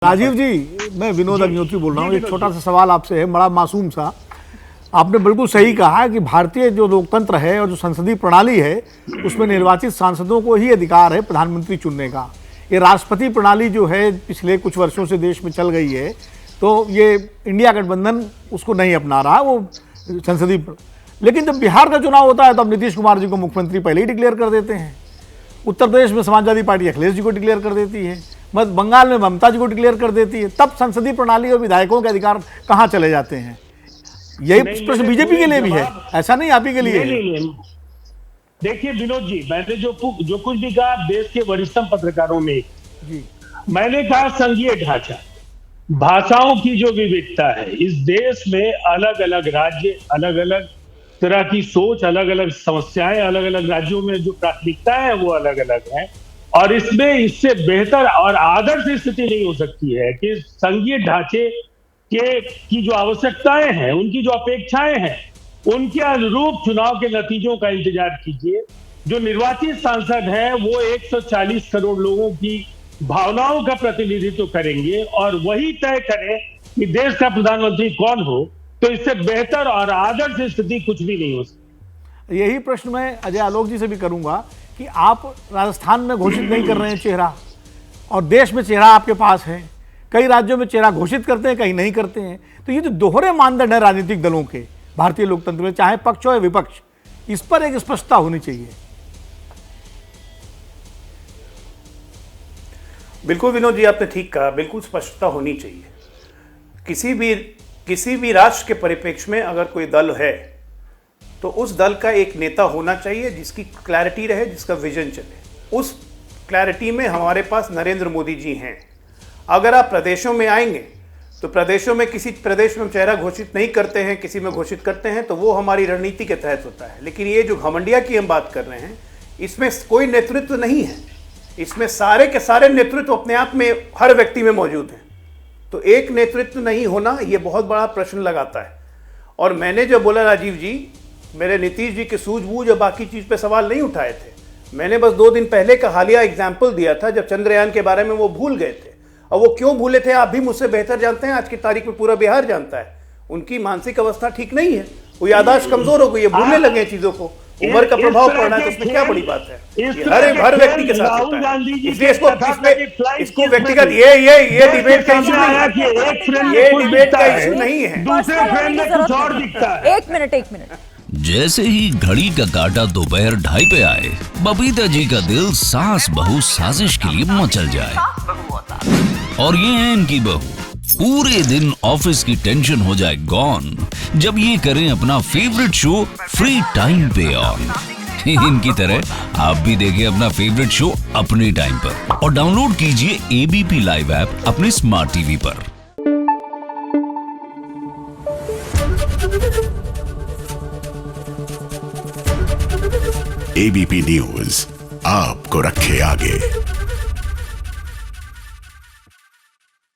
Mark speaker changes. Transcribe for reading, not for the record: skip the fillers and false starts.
Speaker 1: राजीव जी, मैं विनोद अग्निहोत्री बोल रहा हूँ। एक छोटा सा सवाल आपसे है, बड़ा मासूम सा। आपने बिल्कुल सही कहा कि भारतीय जो लोकतंत्र है और जो संसदीय प्रणाली है उसमें निर्वाचित सांसदों को ही अधिकार है प्रधानमंत्री चुनने का। ये राष्ट्रपति प्रणाली जो है पिछले कुछ वर्षों से देश में चल गई है, तो ये इंडिया गठबंधन उसको नहीं अपना रहा, वो संसदीय। लेकिन जब बिहार का चुनाव होता है तो अब नीतीश कुमार जी को मुख्यमंत्री पहले ही डिक्लेयर कर देते हैं। उत्तर प्रदेश में समाजवादी पार्टी अखिलेश जी को डिक्लेयर कर देती है, बंगाल में ममता जी को डिक्लेयर कर देती है। तब संसदीय प्रणाली और विधायकों के अधिकार कहाँ चले जाते हैं? यही प्रश्न बीजेपी के लिए भी है, ऐसा नहीं आप ही के लिए।
Speaker 2: नहीं। देखिए विनोद जी, मैंने जो कुछ भी कहा देश के वरिष्ठतम पत्रकारों में जी, मैंने कहा संघीय ढांचा, भाषाओं की जो विविधता है इस देश में, अलग अलग राज्य, अलग अलग तरह की सोच, अलग अलग समस्याएं, अलग अलग राज्यों में जो प्राथमिकताएं हैं वो अलग अलग है। और इसमें इससे बेहतर और आदर्श स्थिति नहीं हो सकती है कि संघीय ढांचे की जो आवश्यकताएं हैं, उनकी जो अपेक्षाएं हैं, उनके अनुरूप चुनाव के नतीजों का इंतजार कीजिए। जो निर्वाचित सांसद हैं वो 140 करोड़ लोगों की भावनाओं का प्रतिनिधित्व करेंगे और वही तय करें कि देश का प्रधानमंत्री कौन हो। तो इससे बेहतर और आदर्श स्थिति कुछ भी नहीं हो सकती।
Speaker 1: यही प्रश्न मैं अजय आलोक जी से भी करूंगा कि आप राजस्थान में घोषित नहीं कर रहे हैं चेहरा, और देश में चेहरा आपके पास है। कई राज्यों में चेहरा घोषित करते हैं, कहीं नहीं करते हैं। तो ये जो दोहरे मानदंड है राजनीतिक दलों के भारतीय लोकतंत्र में, चाहे पक्ष हो या विपक्ष, इस पर एक स्पष्टता होनी चाहिए।
Speaker 3: बिल्कुल विनोद जी, आपने ठीक कहा, बिल्कुल स्पष्टता होनी चाहिए। किसी भी राष्ट्र के परिप्रेक्ष्य में अगर कोई दल है तो उस दल का एक नेता होना चाहिए जिसकी क्लैरिटी रहे, जिसका विजन चले। उस क्लैरिटी में हमारे पास नरेंद्र मोदी जी हैं। अगर आप प्रदेशों में आएंगे तो प्रदेशों में किसी प्रदेश में चेहरा घोषित नहीं करते हैं, किसी में घोषित करते हैं, तो वो हमारी रणनीति के तहत होता है। लेकिन ये जो घमंडिया की हम बात कर रहे हैं, इसमें कोई नेतृत्व नहीं है। इसमें सारे के सारे नेतृत्व अपने आप में हर व्यक्ति में मौजूद हैं। तो एक नेतृत्व नहीं होना ये बहुत बड़ा प्रश्न लगाता है। और मैंने जो बोला राजीव जी, मेरे नीतीश जी के सूझबूझ और बाकी चीज़ पे सवाल नहीं उठाए थे। मैंने बस 2 दिन पहले का हालिया एग्जाम्पल दिया था जब चंद्रयान के बारे में वो भूल गए थे। और वो क्यों भूले थे आप भी मुझसे बेहतर जानते हैं, आज की तारीख में पूरा बिहार जानता है। उनकी मानसिक अवस्था ठीक नहीं है, वो याददाश्त कमजोर हो गई है, भूलने लगे चीज़ों को। उम्र का प्रभाव पड़ रहा है, तो उसमें क्या बड़ी बात है? हर व्यक्ति के साथ होता है। इसलिए इसको व्यक्तिगत ये डिबेट का इशू नहीं है, ये डिबेट का इशू नहीं है।
Speaker 2: दूसरे फ्रेंड में कुछ और दिखता है।
Speaker 4: एक मिनट।
Speaker 5: जैसे ही घड़ी का काटा दोपहर 2:30 पे आए, बबीता जी का दिल सास बहू साजिश के लिए मचल जाए। और ये है इनकी बहू, पूरे दिन ऑफिस की टेंशन हो जाए गॉन जब ये करें अपना फेवरेट शो फ्री टाइम पे ऑन। इनकी तरह आप भी देखें अपना फेवरेट शो अपने टाइम पर और डाउनलोड कीजिए एबीपी लाइव ऐप अपने स्मार्ट टीवी पर।
Speaker 6: एबीपी न्यूज आपको रखे आगे।